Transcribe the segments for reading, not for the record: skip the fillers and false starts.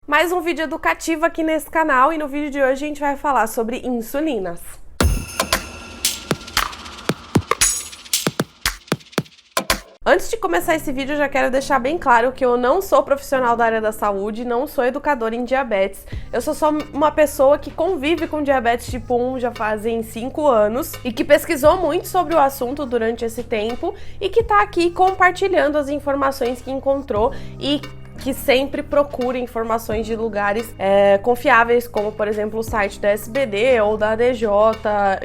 Mais um vídeo educativo aqui nesse canal e no vídeo de hoje a gente vai falar sobre insulinas. Antes de começar esse vídeo, eu já quero deixar bem claro que eu não sou profissional da área da saúde, não sou educadora em diabetes. Eu sou só uma pessoa que convive com diabetes tipo 1 já fazem 5 anos e que pesquisou muito sobre o assunto durante esse tempo e que tá aqui compartilhando as informações que encontrou e que sempre procure informações de lugares confiáveis, como por exemplo o site da SBD ou da ADJ,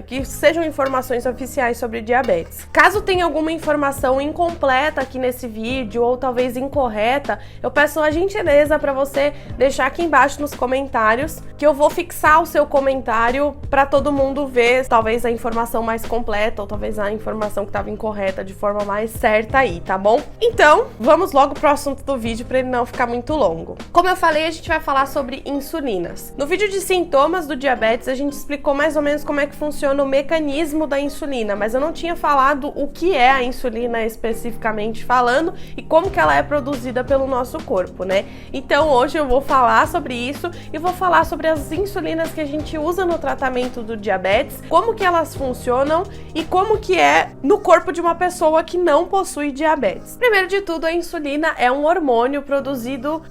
que sejam informações oficiais sobre diabetes. Caso tenha alguma informação incompleta aqui nesse vídeo ou talvez incorreta, eu peço a gentileza para você deixar aqui embaixo nos comentários, que eu vou fixar o seu comentário para todo mundo ver talvez a informação mais completa ou talvez a informação que estava incorreta de forma mais certa aí, tá bom? Então, vamos logo pro assunto do vídeo para ele não ficar muito longo. Como eu falei, a gente vai falar sobre insulinas. No vídeo de sintomas do diabetes, a gente explicou mais ou menos como é que funciona o mecanismo da insulina, mas eu não tinha falado o que é a insulina especificamente falando e como que ela é produzida pelo nosso corpo, né? Então hoje eu vou falar sobre isso e vou falar sobre as insulinas que a gente usa no tratamento do diabetes, como que elas funcionam e como que é no corpo de uma pessoa que não possui diabetes. Primeiro de tudo, a insulina é um hormônio produzido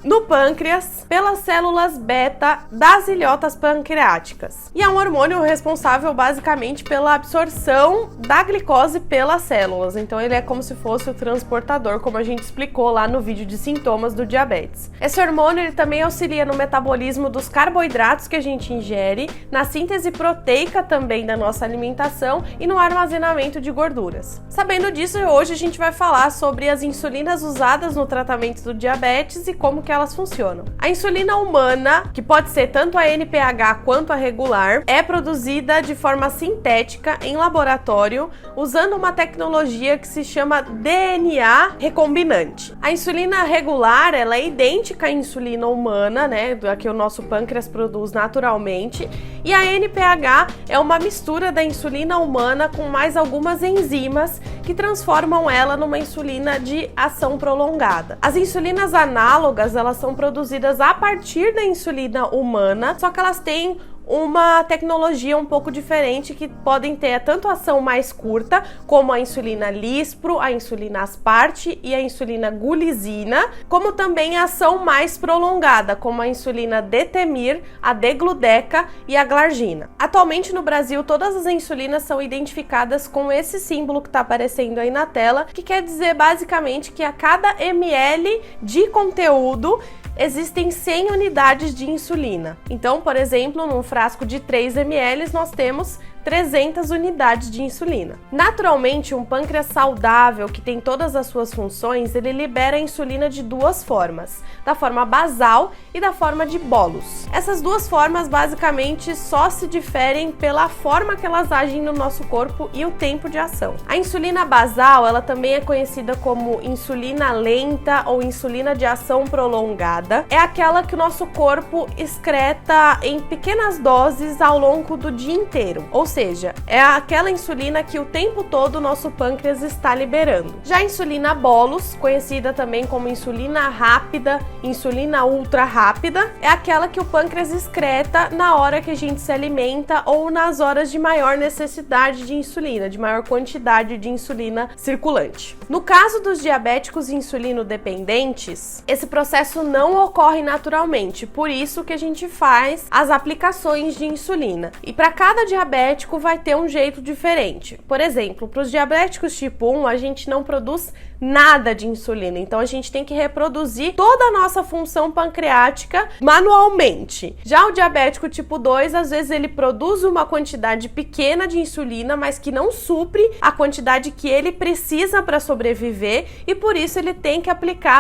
no pâncreas pelas células beta das ilhotas pancreáticas. E é um hormônio responsável basicamente pela absorção da glicose pelas células. Então ele é como se fosse o transportador, como a gente explicou lá no vídeo de sintomas do diabetes. Esse hormônio ele também auxilia no metabolismo dos carboidratos que a gente ingere, na síntese proteica também da nossa alimentação e no armazenamento de gorduras. Sabendo disso, hoje a gente vai falar sobre as insulinas usadas no tratamento do diabetes e como que elas funcionam. A insulina humana, que pode ser tanto a NPH quanto a regular, é produzida de forma sintética em laboratório, usando uma tecnologia que se chama DNA recombinante. A insulina regular, ela é idêntica à insulina humana, né, que o nosso pâncreas produz naturalmente, e a NPH é uma mistura da insulina humana com mais algumas enzimas que transformam ela numa insulina de ação prolongada. As insulinas análogas, elas são produzidas a partir da insulina humana, só que elas têm uma tecnologia um pouco diferente, que podem ter tanto ação mais curta, como a insulina lispro, a insulina asparte e a insulina gulizina, como também a ação mais prolongada, como a insulina detemir, a degludeca e a glargina. Atualmente no Brasil, todas as insulinas são identificadas com esse símbolo que está aparecendo aí na tela, que quer dizer basicamente que a cada ml de conteúdo existem 100 unidades de insulina. Então, por exemplo, num frasco de 3 ml, nós temos 300 unidades de insulina. Naturalmente, um pâncreas saudável que tem todas as suas funções, ele libera a insulina de duas formas, da forma basal e da forma de bolos. Essas duas formas basicamente só se diferem pela forma que elas agem no nosso corpo e o tempo de ação. A insulina basal, ela também é conhecida como insulina lenta ou insulina de ação prolongada. É aquela que o nosso corpo excreta em pequenas doses ao longo do dia inteiro, ou seja, é aquela insulina que o tempo todo o nosso pâncreas está liberando. Já a insulina bolos, conhecida também como insulina rápida, insulina ultra rápida, é aquela que o pâncreas excreta na hora que a gente se alimenta ou nas horas de maior necessidade de insulina, de maior quantidade de insulina circulante. No caso dos diabéticos insulino-dependentes, esse processo não ocorre naturalmente, por isso que a gente faz as aplicações de insulina. E para cada diabético vai ter um jeito diferente. Por exemplo, para os diabéticos tipo 1, a gente não produz nada de insulina, então a gente tem que reproduzir toda a nossa função pancreática manualmente. Já o diabético tipo 2, às vezes ele produz uma quantidade pequena de insulina, mas que não supre a quantidade que ele precisa para sobreviver, e por isso ele tem que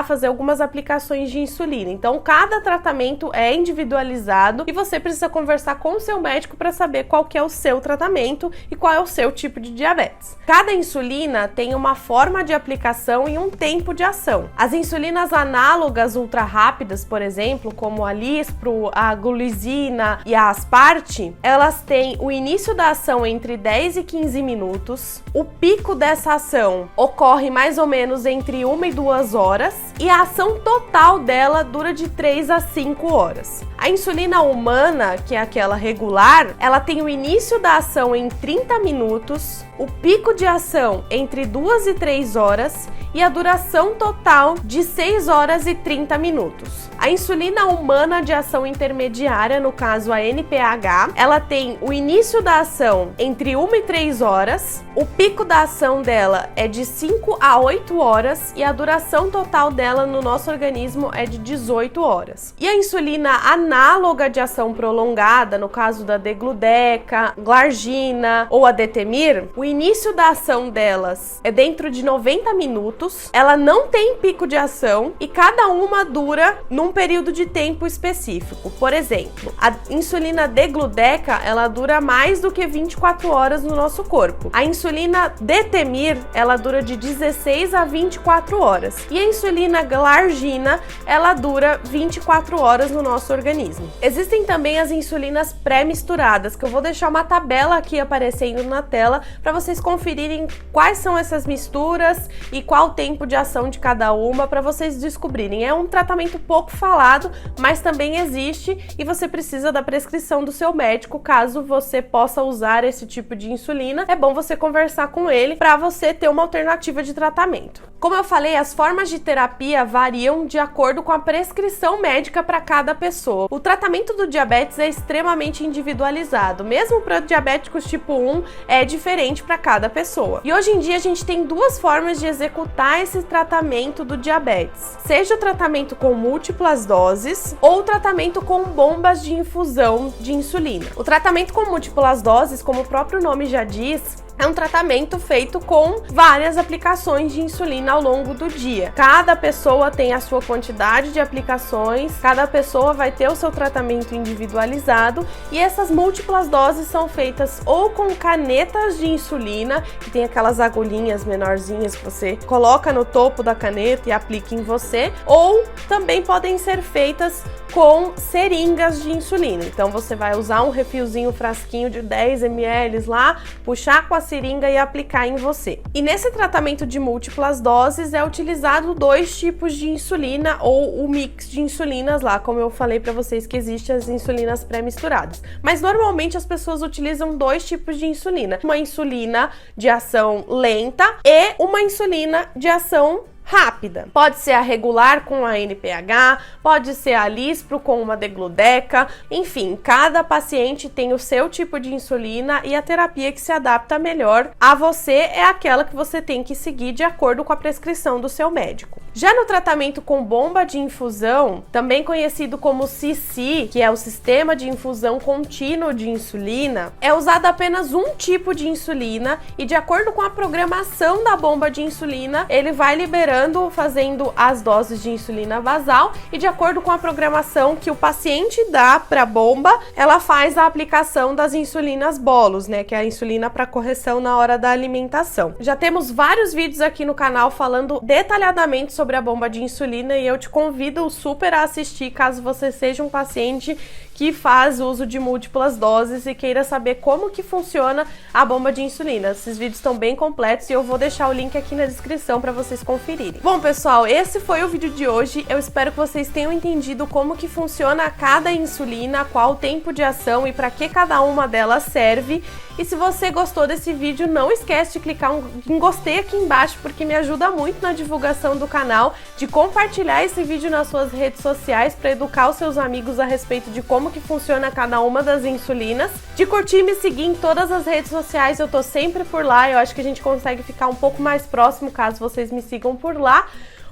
fazer algumas aplicações de insulina. Então cada tratamento é individualizado e você precisa conversar com o seu médico para saber qual que é o seu tratamento e qual é o seu tipo de diabetes. Cada insulina tem uma forma de aplicação e um tempo de ação. As insulinas análogas ultra rápidas, por exemplo, como a lispro, a gulizina e a asparte, elas têm o início da ação entre 10 e 15 minutos. O pico dessa ação ocorre mais ou menos entre 1 e 2 horas e a ação total dela dura de 3 a 5 horas. A insulina humana, que é aquela regular, ela tem o início da ação em 30 minutos, o pico de ação entre 2 e 3 horas e a duração total de 6 horas e 30 minutos. A insulina humana de ação intermediária, no caso a NPH, ela tem o início da ação entre 1 e 3 horas, o pico da ação dela é de 5 a 8 horas e a duração total dela no nosso organismo é de 18 horas. E a insulina análoga de ação prolongada, no caso da Degludeca, Glargina ou a Detemir, o início da ação delas é dentro de 90 minutos, ela não tem pico de ação e cada uma dura num período de tempo específico. Por exemplo, a insulina Degludeca, ela dura mais do que 24 horas no nosso corpo. A insulina Detemir, ela dura de 16 a 24 horas. E a insulina Glargina, ela dura 24 horas no nosso organismo. Existem também as insulinas pré-misturadas, que eu vou deixar uma tabela aqui aparecendo na tela para vocês conferirem quais são essas misturas e qual o tempo de ação de cada uma, para vocês descobrirem. É um tratamento pouco falado, mas também existe e você precisa da prescrição do seu médico caso você possa usar esse tipo de insulina. É bom você conversar com ele para você ter uma alternativa de tratamento. Como eu falei, as formas de terapia variam de acordo com a prescrição médica para cada pessoa. O tratamento do diabetes é extremamente individualizado, mesmo para diabéticos tipo 1 é diferente para cada pessoa. E hoje em dia a gente tem duas formas de executar esse tratamento do diabetes, seja o tratamento com múltiplas doses ou o tratamento com bombas de infusão de insulina. O tratamento com múltiplas doses, como o próprio nome já diz, é um tratamento feito com várias aplicações de insulina ao longo do dia. Cada pessoa tem a sua quantidade de aplicações, cada pessoa vai ter o seu tratamento individualizado e essas múltiplas doses são feitas ou com canetas de insulina, que tem aquelas agulhinhas menorzinhas que você coloca no topo da caneta e aplica em você, ou também podem ser feitas com seringas de insulina. Então você vai usar um refilzinho, um frasquinho de 10 ml lá, puxar com a seringa e aplicar em você. E nesse tratamento de múltiplas doses é utilizado 2 tipos de insulina ou o mix de insulinas lá, como eu falei para vocês que existem as insulinas pré-misturadas. Mas normalmente as pessoas utilizam 2 tipos de insulina, uma insulina de ação lenta e uma insulina de ação rápida. Pode ser a regular com a NPH, pode ser a Lispro com uma Degludeca, enfim, cada paciente tem o seu tipo de insulina e a terapia que se adapta melhor a você é aquela que você tem que seguir de acordo com a prescrição do seu médico. Já no tratamento com bomba de infusão, também conhecido como SISI, que é o Sistema de Infusão Contínuo de Insulina, é usado apenas um tipo de insulina e de acordo com a programação da bomba de insulina, ele vai liberando, fazendo as doses de insulina basal e de acordo com a programação que o paciente dá para a bomba, ela faz a aplicação das insulinas bolos, né, que é a insulina para correção na hora da alimentação. Já temos vários vídeos aqui no canal falando detalhadamente sobre a bomba de insulina e eu te convido super a assistir caso você seja um paciente que faz uso de múltiplas doses e queira saber como que funciona a bomba de insulina. Esses vídeos estão bem completos e eu vou deixar o link aqui na descrição para vocês conferirem. Bom, pessoal, esse foi o vídeo de hoje. Eu espero que vocês tenham entendido como que funciona cada insulina, qual o tempo de ação e para que cada uma delas serve. E se você gostou desse vídeo, não esquece de clicar em gostei aqui embaixo, porque me ajuda muito na divulgação do canal, de compartilhar esse vídeo nas suas redes sociais para educar os seus amigos a respeito de como que funciona cada uma das insulinas, de curtir e me seguir em todas as redes sociais, eu tô sempre por lá, eu acho que a gente consegue ficar um pouco mais próximo caso vocês me sigam por lá.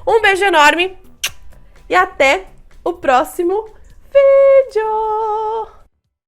Um beijo enorme e até o próximo vídeo!